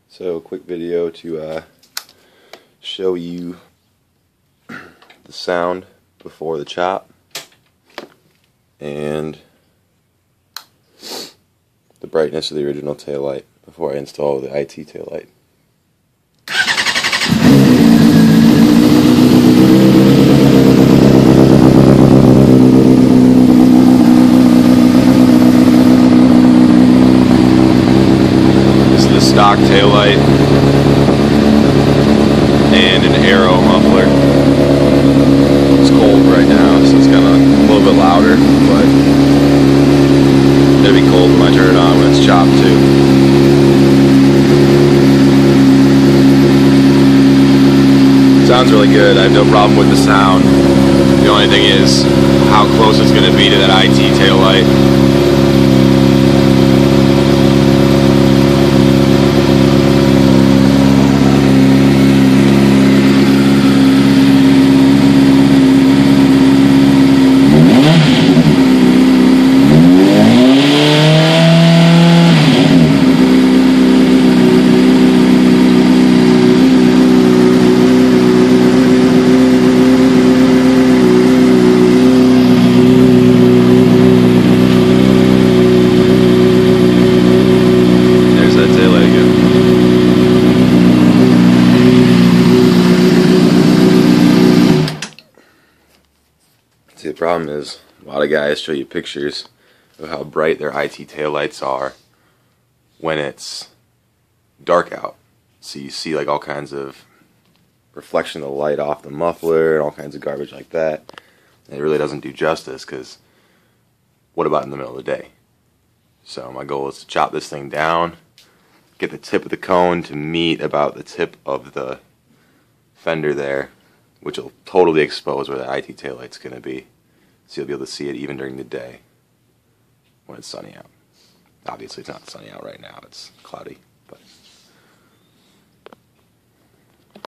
So, quick video to show you the sound before the chop and the brightness of the original taillight before I install the IT taillight. This is the stock taillight and an Arrow muffler. It's cold right now, so it's kind of a little bit louder, but it'll be cold when I turn it on when it's chopped too. Sounds really good. I have no problem with the sound. The only thing is how close it's going to be to that IT taillight. See, the problem is a lot of guys show you pictures of how bright their IT taillights are when it's dark out. So you see like all kinds of reflection of the light off the muffler and all kinds of garbage like that. And it really doesn't do justice, because what about in the middle of the day? So my goal is to chop this thing down, get the tip of the cone to meet about the tip of the fender there, which will totally expose where the IT taillight's going to be. So you'll be able to see it even during the day when it's sunny out. Obviously it's not sunny out right now, it's cloudy, but